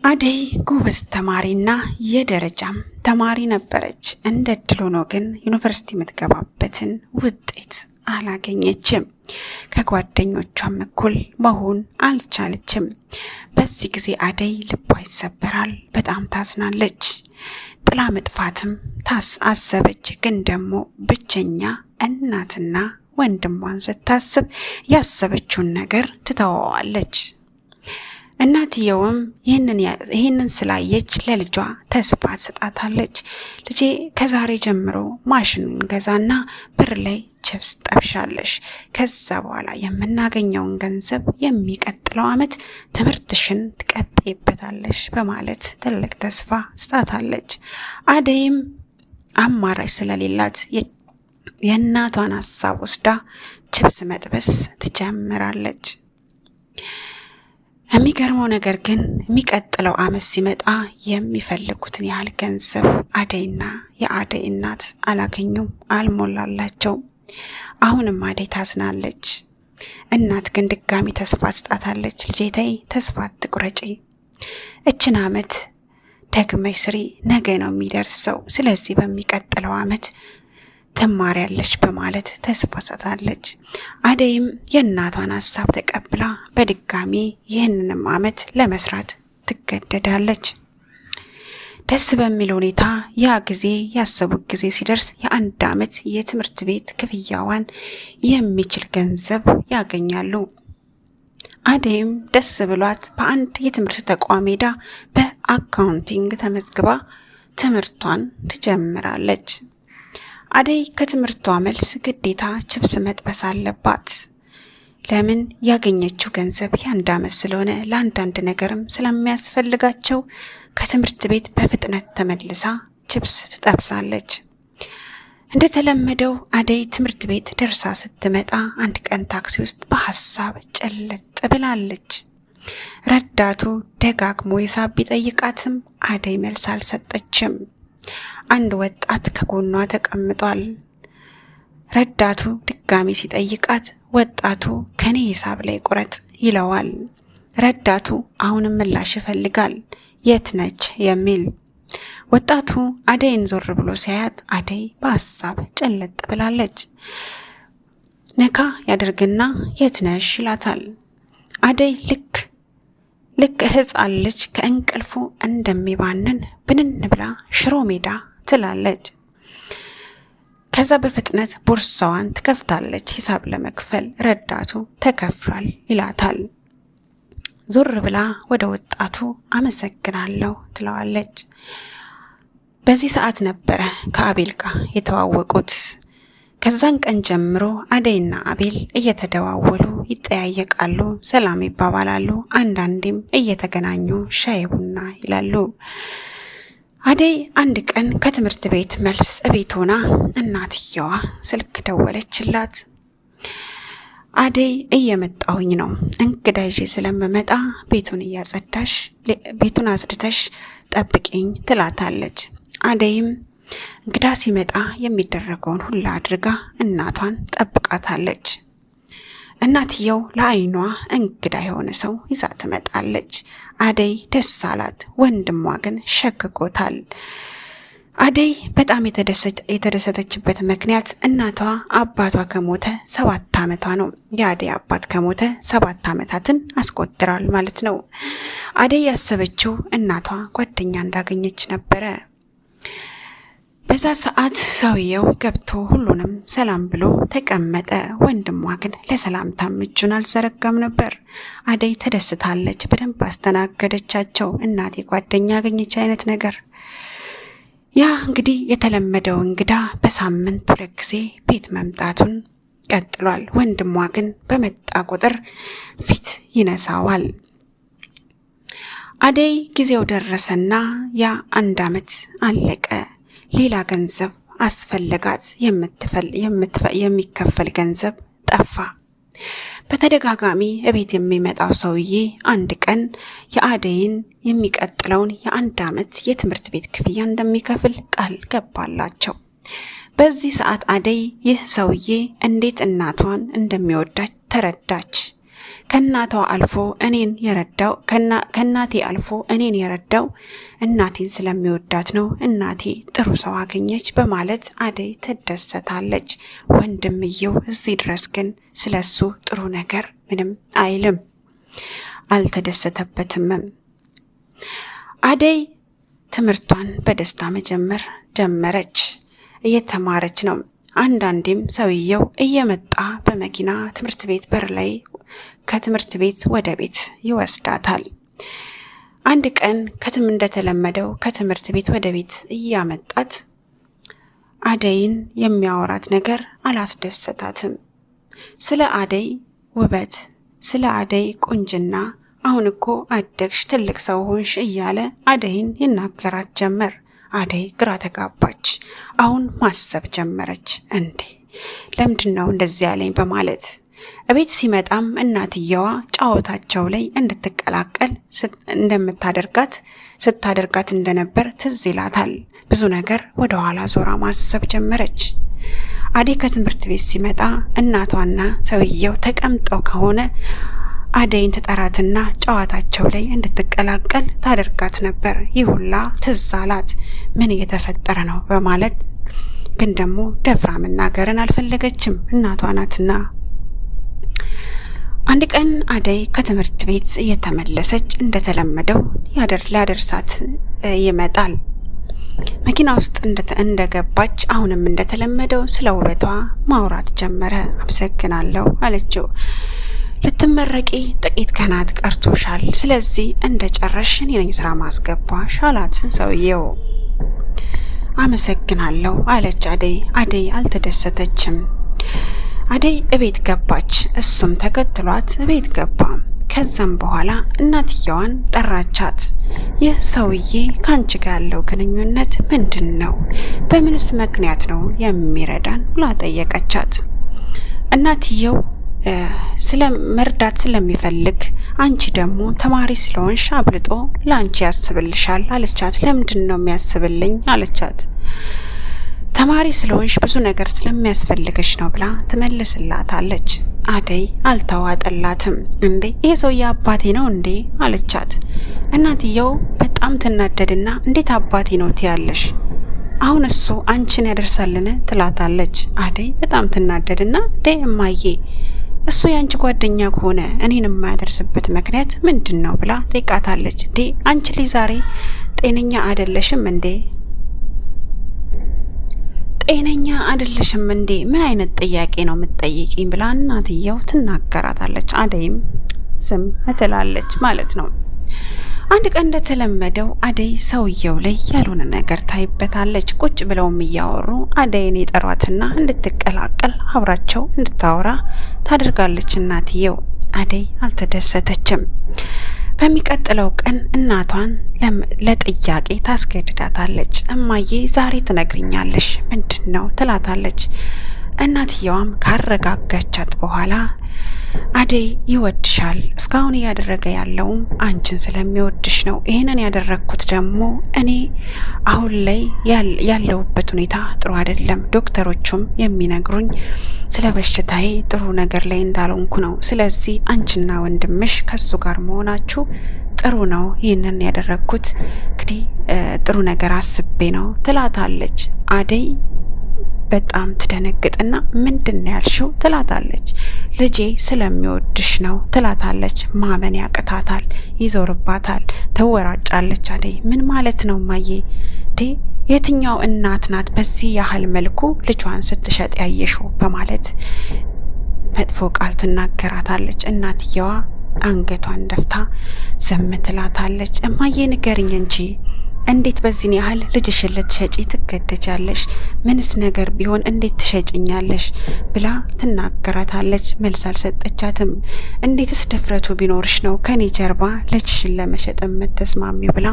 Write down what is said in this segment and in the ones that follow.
አደይ ጎበዝ ተማሪና የደረጃም ተማሪ ነበረች። እንደ እድል ሆኖ ግን ዩኒቨርሲቲ የምትገባበትን ውጤት አላገኘችም። ከጓደኞቿም እኩል መሆን አልቻለችም። በዚህ ጊዜ አደይ ልቧ ይሰበራል። በጣም ታዝናለች። ጥላ መጥፋትም አሰበች። ግን ደግሞ ብቸኛ እናትና ወንድሟን ስታስብ ያሰበችውን ነገር ትተወዋለች። እናትየውም ይህንን ስላየች ለልጇ ተስፋ ትሰጣታለች። ልጄ ከዛሬ ጀምሮ ማሽን ገዛና ብር ላይ ችፕስ ጠብሻለሽ። ከዛ በኋላ የምናገኘውን ገንዘብ የሚቀጥለው ዓመት ትምህርትሽን ትቀጥይበታለሽ በማለት ትልቅ ተስፋ ትሰጣታለች። አደይም አማራጭ ስለሌላት የእናቷን ሀሳብ ወስዳ ችፕስ መጥበስ ትጀምራለች። የሚገርመው ነገር ግን የሚቀጥለው ዓመት ሲመጣ የሚፈልጉትን ያህል ገንዘብ አደይና የአደይ እናት አላገኙም፣ አልሞላላቸው። አሁንም አደይ ታዝናለች። እናት ግን ድጋሚ ተስፋ ትሰጣታለች። ልጄ ተይ ተስፋ አትቁረጪ፣ እችን ዓመት ደግመሽ ስሪ፣ ነገ ነው የሚደርሰው። ስለዚህ በሚቀጥለው ዓመት ትማሪያለሽ በማለት ተስፋ ሰጣለች። አደይም የእናቷን ሀሳብ ተቀብላ በድጋሚ ይህንንም ዓመት ለመስራት ትገደዳለች። ደስ በሚል ሁኔታ ያ ጊዜ ያሰቡት ጊዜ ሲደርስ የ1 ዓመት የትምህርት ቤት ክፍያዋን የሚችል ገንዘብ ያገኛሉ። አደይም ደስ ብሏት በአንድ የትምህርት ተቋም ሄዳ በአካውንቲንግ ተመዝግባ ትምህርቷን ትጀምራለች። አደይ ከትምህርቷ መልስ ግዴታ ችፕስ መጥበስ አለባት። ለምን? ያገኘችው ገንዘብ የ1 ዓመት ስለሆነ ለአንዳንድ ነገርም ስለሚያስፈልጋቸው ከትምህርት ቤት በፍጥነት ተመልሳ ችፕስ ትጠብሳለች። እንደተለመደው አደይ ትምህርት ቤት ደርሳ ስትመጣ አንድ ቀን ታክሲ ውስጥ በሀሳብ ጨለጥ ብላለች። ረዳቱ ደጋግሞ ሂሳብ ቢጠይቃትም አደይ መልስ አልሰጠችም። አንድ ወጣት ከጎኗ ተቀምጧል። ረዳቱ ድጋሚ ሲጠይቃት ወጣቱ ከኔ ሂሳብ ላይ ቁረጥ ይለዋል። ረዳቱ አሁንም ምላሽ ይፈልጋል፣ የት ነች የሚል። ወጣቱ አደይን ዞር ብሎ ሲያያት አደይ በሀሳብ ጨለጥ ብላለች። ነካ ያደርግና የት ነሽ ይላታል። አደይ ልክ ሕፃን ልጅ ከእንቅልፉ እንደሚባንን ብንን ብላ ሽሮ ሜዳ ትላለች። ከዛ በፍጥነት ቦርሳዋን ትከፍታለች ሂሳብ ለመክፈል። ረዳቱ ተከፍሏል ይላታል። ዞር ብላ ወደ ወጣቱ አመሰግናለሁ ትለዋለች። በዚህ ሰዓት ነበረ ከአቤል ጋር የተዋወቁት። ከዛን ቀን ጀምሮ አደይና አቤል እየተደዋወሉ ይጠያየቃሉ፣ ሰላም ይባባላሉ። አንዳንዴም እየተገናኙ ሻይ ቡና ይላሉ። አደይ አንድ ቀን ከትምህርት ቤት መልስ እቤት ሆና እናትየዋ ስልክ ደወለችላት። አደይ እየመጣሁኝ ነው፣ እንግዳ ይዤ ስለምመጣ ቤቱን አጽድተሽ ጠብቂኝ ትላታለች። አደይም እንግዳ ሲመጣ የሚደረገውን ሁላ አድርጋ እናቷን ጠብቃታለች። እናትየው ለአይኗ እንግዳ የሆነ ሰው ይዛ ትመጣለች። አደይ ደስ አላት፣ ወንድሟ ግን ሸክኮታል። አደይ በጣም የተደሰተችበት ምክንያት እናቷ አባቷ ከሞተ 7 ዓመቷ ነው። የአደይ አባት ከሞተ 7 ዓመታትን አስቆጥራል ማለት ነው። አደይ ያሰበችው እናቷ ጓደኛ እንዳገኘች ነበረ። በዛ ሰዓት ሰውየው ገብቶ ሁሉንም ሰላም ብሎ ተቀመጠ። ወንድሟ ግን ለሰላምታም እጁን አልዘረጋም ነበር። አደይ ተደስታለች። በደንብ አስተናገደቻቸው። እናቴ ጓደኛ ያገኘች አይነት ነገር። ያ እንግዲህ የተለመደው እንግዳ በሳምንት 2 ጊዜ ቤት መምጣቱን ቀጥሏል። ወንድሟ ግን በመጣ ቁጥር ፊት ይነሳዋል። አደይ ጊዜው ደረሰና ያ 1 ዓመት አለቀ። ሌላ ገንዘብ አስፈለጋት። የሚከፈል ገንዘብ ጠፋ። በተደጋጋሚ እቤት የሚመጣው ሰውዬ አንድ ቀን የአደይን የሚቀጥለውን የ1 ዓመት የትምህርት ቤት ክፍያ እንደሚከፍል ቃል ገባላቸው። በዚህ ሰዓት አደይ ይህ ሰውዬ እንዴት እናቷን እንደሚወዳት ተረዳች። ከእናቴ አልፎ እኔን የረዳው እናቴን ስለሚወዳት ነው። እናቴ ጥሩ ሰው አገኘች በማለት አደይ ትደሰታለች። ወንድምየው እዚህ ድረስ ግን ስለሱ ጥሩ ነገር ምንም አይልም፣ አልተደሰተበትም። አደይ ትምህርቷን በደስታ መጀመር ጀመረች። እየተማረች ነው። አንዳንዴም ሰውየው እየመጣ በመኪና ትምህርት ቤት በር ላይ ከትምህርት ቤት ወደ ቤት ይወስዳታል። አንድ ቀን እንደተለመደው ከትምህርት ቤት ወደ ቤት እያመጣት አደይን የሚያወራት ነገር አላስደሰታትም። ስለ አደይ ውበት፣ ስለ አደይ ቁንጅና፣ አሁን እኮ አደግሽ ትልቅ ሰው ሆንሽ እያለ አደይን ይናገራት ጀመር። አደይ ግራ ተጋባች። አሁን ማሰብ ጀመረች። እንዴ ለምንድነው እንደዚህ ያለኝ በማለት እቤት ሲመጣም እናትየዋ ጫወታቸው ላይ እንድትቀላቀል ስታደርጋት እንደነበር ትዝ ይላታል። ብዙ ነገር ወደ ኋላ ዞራ ማሰብ ጀመረች። አደይ ከትምህርት ቤት ሲመጣ እናቷና ሰውየው ተቀምጠው ከሆነ አደይን ተጠራትና ጨዋታቸው ላይ እንድትቀላቀል ታደርጋት ነበር። ይህ ሁላ ትዝ አላት። ምን እየተፈጠረ ነው በማለት ግን ደግሞ ደፍራ መናገርን አልፈለገችም፣ እናቷ ናትና። አንድ ቀን አደይ ከትምህርት ቤት እየተመለሰች እንደተለመደው ሊያደርሳት ይመጣል። መኪና ውስጥ እንደገባች አሁንም እንደተለመደው ስለ ውበቷ ማውራት ጀመረ። አመሰግናለሁ አለችው። ልትመረቂ ጥቂት ቀናት ቀርቶሻል፣ ስለዚህ እንደጨረሽ እኔ ነኝ ስራ ማስገባሽ አላት ሰውየው። አመሰግናለሁ አለች አደይ። አደይ አልተደሰተችም። አደይ እቤት ገባች፣ እሱም ተከትሏት እቤት ገባ። ከዛም በኋላ እናትየዋን ጠራቻት። ይህ ሰውዬ ካንቺ ጋር ያለው ግንኙነት ምንድን ነው? በምንስ ምክንያት ነው የሚረዳን ብላ ጠየቀቻት። እናትየው ስለ መርዳት ስለሚፈልግ፣ አንቺ ደግሞ ተማሪ ስለሆንሽ አብልጦ ለአንቺ ያስብልሻል አለቻት። ለምንድን ነው የሚያስብልኝ አለቻት። ተማሪ ስለሆንሽ ብዙ ነገር ስለሚያስፈልግሽ ነው ብላ ትመልስላታለች። አደይ አልተዋጠላትም። እንዴ ይሄ ሰውዬ አባቴ ነው እንዴ አለቻት። እናትየው በጣም ትናደድና እንዴት አባቴ ነው ትያለሽ? አሁን እሱ አንቺን ያደርሳልን ትላታለች። አደይ በጣም ትናደድና ዴ እማዬ እሱ ያንቺ ጓደኛ ከሆነ እኔን የማያደርስበት ምክንያት ምንድን ነው ብላ ጠይቃታለች። ዴ አንቺ ልጅ ዛሬ ጤነኛ አይደለሽም እንዴ? ጤነኛ አይደለሽም እንዴ? ምን አይነት ጥያቄ ነው የምትጠይቂኝ? ብላ እናትየው ትናገራታለች። አደይም ዝም ትላለች ማለት ነው። አንድ ቀን እንደተለመደው አደይ ሰውየው ላይ ያልሆነ ነገር ታይበታለች። ቁጭ ብለውም እያወሩ አደይን የጠሯትና እንድትቀላቀል አብራቸው እንድታወራ ታደርጋለች እናትየው። አደይ አልተደሰተችም። በሚቀጥለው ቀን እናቷን ለጥያቄ ታስገድዳታለች። እማዬ ዛሬ ትነግሪኛለሽ ምንድን ነው ትላታለች። እናትየዋም ካረጋጋቻት በኋላ አደይ ይወድሻል፣ እስካሁን እያደረገ ያለውም አንቺን ስለሚወድሽ ነው። ይህንን ያደረግኩት ደግሞ እኔ አሁን ላይ ያለውበት ሁኔታ ጥሩ አይደለም። ዶክተሮቹም የሚነግሩኝ ስለ በሽታዬ ጥሩ ነገር ላይ እንዳልሆንኩ ነው። ስለዚህ አንቺና ወንድምሽ ከሱ ጋር መሆናችሁ ጥሩ ነው። ይህንን ያደረግኩት እንግዲህ ጥሩ ነገር አስቤ ነው ትላታለች። አደይ በጣም ትደነግጥና ምንድን ነው ያልሽው ትላታለች። ልጄ ስለሚወድሽ ነው ትላታለች። ማመን ያቅታታል፣ ይዞርባታል፣ ትወራጫለች። አደይ ምን ማለት ነው ማዬ? የትኛው እናት ናት በዚህ ያህል መልኩ ልጇን ስትሸጥ ያየሽው? በማለት መጥፎ ቃል ትናገራታለች። እናትየዋ አንገቷን ደፍታ ዝም ትላታለች። እማዬ ንገሪኝ እንጂ እንዴት በዚህን ያህል ልጅሽን ልትሸጪ ትገደጃለሽ? ምንስ ነገር ቢሆን እንዴት ትሸጭኛለሽ? ብላ ትናገራታለች። መልስ አልሰጠቻትም። እንዴትስ ድፍረቱ ቢኖርሽ ነው ከኔ ጀርባ ልጅሽን ለመሸጥ የምትስማሚ? ብላ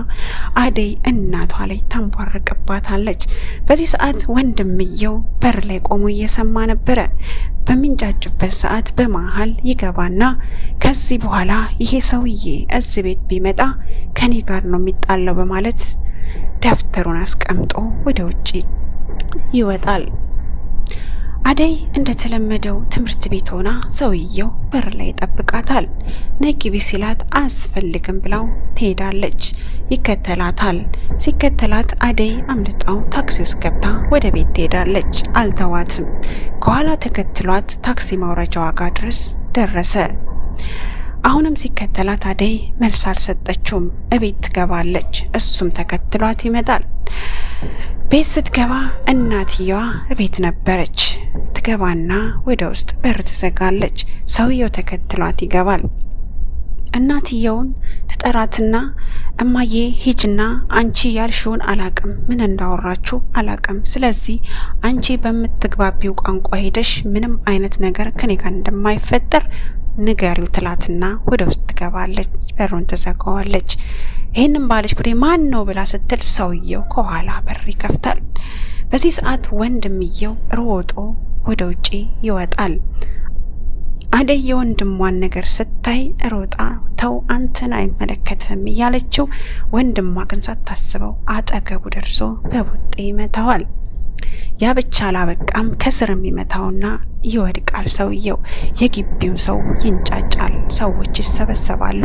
አደይ እናቷ ላይ ታንቧርቅባታለች። በዚህ ሰዓት ወንድምየው በር ላይ ቆሞ እየሰማ ነበረ። በሚንጫጩበት ሰዓት በመሀል ይገባና ከዚህ በኋላ ይሄ ሰውዬ እዚህ ቤት ቢመጣ ከኔ ጋር ነው የሚጣለው በማለት ደብተሩን አስቀምጦ ወደ ውጪ ይወጣል። አደይ እንደተለመደው ትምህርት ቤት ሆና ሰውየው በር ላይ ይጠብቃታል። ነይ ግቢ ሲላት አስፈልግም ብላው ትሄዳለች። ይከተላታል። ሲከተላት አደይ አምልጣው ታክሲ ውስጥ ገብታ ወደ ቤት ትሄዳለች። አልተዋትም። ከኋላ ተከትሏት ታክሲ ማውረጃዋ ጋር ድረስ ደረሰ። አሁንም ሲከተላት አደይ መልስ አልሰጠችውም። እቤት ትገባለች። እሱም ተከትሏት ይመጣል። ቤት ስትገባ እናትየዋ ቤት ነበረች። ትገባና ወደ ውስጥ በር ትዘጋለች። ሰውየው ተከትሏት ይገባል። እናትየውን ትጠራትና እማዬ ሂጅና አንቺ ያልሽውን አላቅም፣ ምን እንዳወራችሁ አላቅም። ስለዚህ አንቺ በምትግባቢው ቋንቋ ሄደሽ ምንም አይነት ነገር ከኔ ጋር እንደማይፈጠር ንገሪው ትላትና ወደ ውስጥ ትገባለች። በሩን ትዘጋዋለች። ይህንን ባለች ጉዴ ማን ነው ብላ ስትል ሰውየው ከኋላ በር ይከፍታል። በዚህ ሰዓት ወንድምየው ሮጦ ወደ ውጪ ይወጣል። አደይ የወንድሟን ነገር ስታይ ሮጣ ተው አንተን አይመለከትም እያለችው፣ ወንድሟ ግን ሳታስበው አጠገቡ ደርሶ በቡጤ ይመታዋል። ያ ብቻ አላበቃም፣ ከስርም ይመታውና ይወድቃል። ሰውየው የግቢው ሰው ይንጫጫል። ሰዎች ይሰበሰባሉ።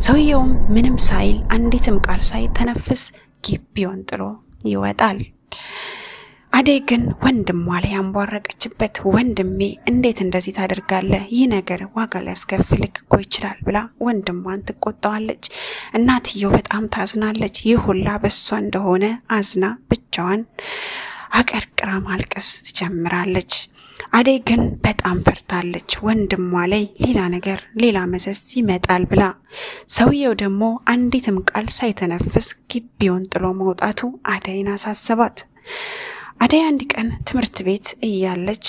ሰውየውም ምንም ሳይል አንዲትም ቃል ሳይተነፍስ ግቢውን ጥሎ ይወጣል። አደይ ግን ወንድሟ ላይ ያንቧረቀችበት፣ ወንድሜ እንዴት እንደዚህ ታደርጋለህ? ይህ ነገር ዋጋ ሊያስከፍልክ እኮ ይችላል ብላ ወንድሟን ትቆጣዋለች። እናትየው በጣም ታዝናለች። ይህ ሁላ በሷ እንደሆነ አዝና ብቻዋን አቀርቅራ ማልቀስ ትጀምራለች። አደይ ግን በጣም ፈርታለች። ወንድሟ ላይ ሌላ ነገር ሌላ መዘዝ ይመጣል ብላ። ሰውየው ደግሞ አንዲትም ቃል ሳይተነፍስ ግቢውን ጥሎ መውጣቱ አደይን አሳሰባት። አደይ አንድ ቀን ትምህርት ቤት እያለች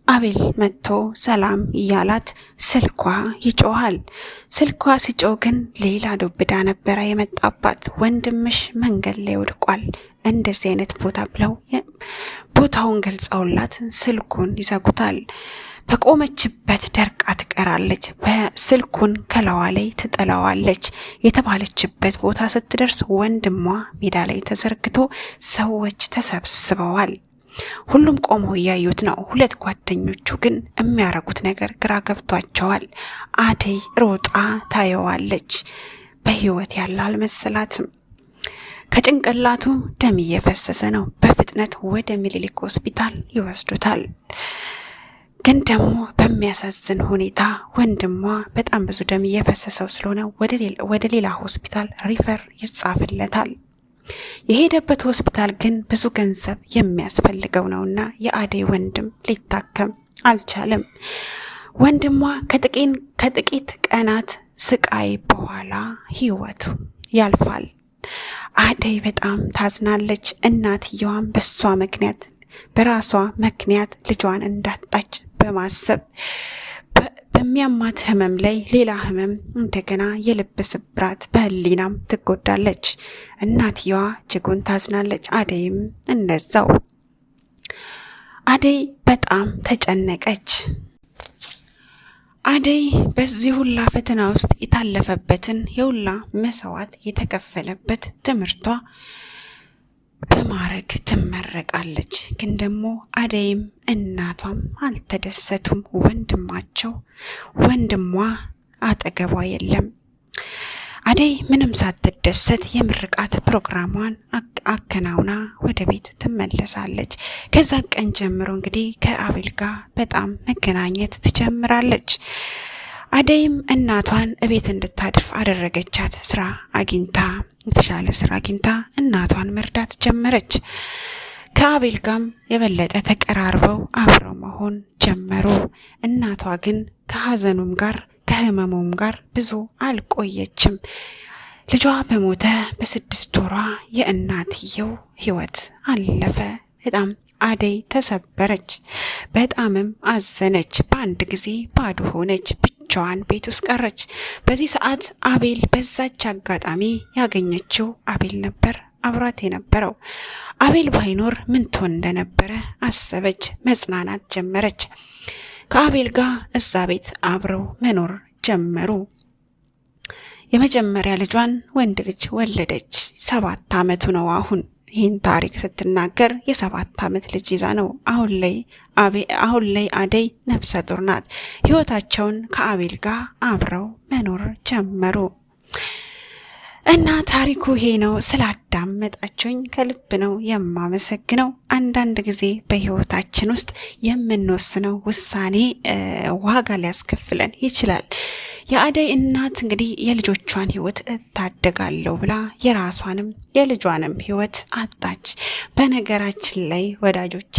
አቤል መጥቶ ሰላም እያላት ስልኳ ይጮሃል። ስልኳ ሲጮህ ግን ሌላ ዱብዳ ነበረ የመጣባት። ወንድምሽ መንገድ ላይ ወድቋል እንደዚህ አይነት ቦታ ብለው ቦታውን ገልጸውላት ስልኩን ይዘጉታል። በቆመችበት ደርቃ ትቀራለች። በስልኩን ከላዋ ላይ ትጥለዋለች። የተባለችበት ቦታ ስትደርስ ወንድሟ ሜዳ ላይ ተዘርግቶ ሰዎች ተሰብስበዋል። ሁሉም ቆመው እያዩት ነው። ሁለት ጓደኞቹ ግን የሚያረጉት ነገር ግራ ገብቷቸዋል። አደይ ሮጣ ታየዋለች። በህይወት ያለ አልመሰላትም። ከጭንቅላቱ ደም እየፈሰሰ ነው። በፍጥነት ወደ ሚኒሊክ ሆስፒታል ይወስዱታል። ግን ደግሞ በሚያሳዝን ሁኔታ ወንድሟ በጣም ብዙ ደም እየፈሰሰው ስለሆነ ወደ ሌላ ሆስፒታል ሪፈር ይጻፍለታል። የሄደበት ሆስፒታል ግን ብዙ ገንዘብ የሚያስፈልገው ነውና የአደይ ወንድም ሊታከም አልቻለም። ወንድሟ ከጥቂት ቀናት ስቃይ በኋላ ህይወቱ ያልፋል። አደይ በጣም ታዝናለች። እናትየዋም በራሷ ምክንያት ልጇን እንዳጣች በማሰብ በሚያማት ህመም ላይ ሌላ ህመም፣ እንደገና የልብ ስብራት፣ በህሊናም ትጎዳለች። እናትየዋ እጅጉን ታዝናለች። አደይም እንደዛው። አደይ በጣም ተጨነቀች። አደይ በዚህ ሁላ ፈተና ውስጥ የታለፈበትን የሁላ መስዋዕት የተከፈለበት ትምህርቷ በማዕረግ ትመረቃለች። ግን ደግሞ አደይም እናቷም አልተደሰቱም። ወንድሟ አጠገቧ የለም። አደይ ምንም ሳትደሰት የምርቃት ፕሮግራሟን አከናውና ወደ ቤት ትመለሳለች። ከዛ ቀን ጀምሮ እንግዲህ ከአቤል ጋር በጣም መገናኘት ትጀምራለች። አደይም እናቷን እቤት እንድታድር አደረገቻት። የተሻለ ስራ አግኝታ እናቷን መርዳት ጀመረች። ከአቤል ጋርም የበለጠ ተቀራርበው አብረው መሆን ጀመሩ። እናቷ ግን ከሀዘኑም ጋር ከህመሙም ጋር ብዙ አልቆየችም። ልጇ በሞተ በ6 ወሯ የእናትየው ህይወት አለፈ። በጣም አደይ ተሰበረች። በጣምም አዘነች። በአንድ ጊዜ ባዶ ሆነች። ብቻዋን ቤት ውስጥ ቀረች። በዚህ ሰዓት አቤል በዛች አጋጣሚ ያገኘችው አቤል ነበር አብራት የነበረው። አቤል ባይኖር ምን ትሆን እንደነበረ አሰበች። መጽናናት ጀመረች። ከአቤል ጋር እዛ ቤት አብረው መኖር ጀመሩ። የመጀመሪያ ልጇን ወንድ ልጅ ወለደች። 7 ዓመቱ ነው አሁን። ይህን ታሪክ ስትናገር የ7 ዓመት ልጅ ይዛ ነው። አሁን ላይ አደይ ነፍሰ ጡር ናት። ህይወታቸውን ከአቤል ጋር አብረው መኖር ጀመሩ። እና ታሪኩ ይሄ ነው። ስላዳመጣችሁኝ ከልብ ነው የማመሰግነው። አንዳንድ ጊዜ በህይወታችን ውስጥ የምንወስነው ውሳኔ ዋጋ ሊያስከፍለን ይችላል። የአደይ እናት እንግዲህ የልጆቿን ህይወት እታደጋለሁ ብላ የራሷንም የልጇንም ህይወት አጣች። በነገራችን ላይ ወዳጆቼ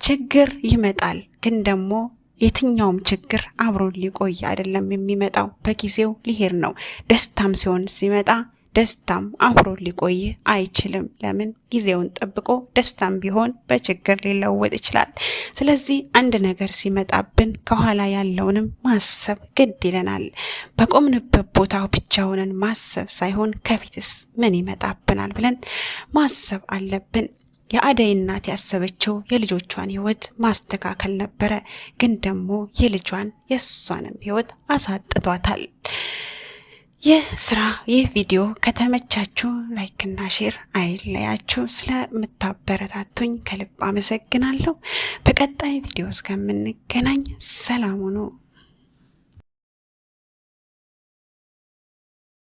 ችግር ይመጣል፣ ግን ደግሞ የትኛውም ችግር አብሮ ሊቆይ አይደለም የሚመጣው፣ በጊዜው ሊሄድ ነው። ደስታም ሲመጣ ደስታም አብሮ ሊቆይ አይችልም። ለምን? ጊዜውን ጠብቆ ደስታም ቢሆን በችግር ሊለወጥ ይችላል። ስለዚህ አንድ ነገር ሲመጣብን ከኋላ ያለውንም ማሰብ ግድ ይለናል። በቆምንበት ቦታ ብቻ ሆነን ማሰብ ሳይሆን ከፊትስ ምን ይመጣብናል ብለን ማሰብ አለብን። የአደይ እናት ያሰበችው የልጆቿን ህይወት ማስተካከል ነበረ፣ ግን ደግሞ የእሷንም ህይወት አሳጥቷታል። ይህ ቪዲዮ ከተመቻችሁ ላይክና ሼር አይለያችሁ። ስለምታበረታቱኝ ከልብ አመሰግናለሁ። በቀጣይ ቪዲዮ እስከምንገናኝ ሰላም ሁኑ።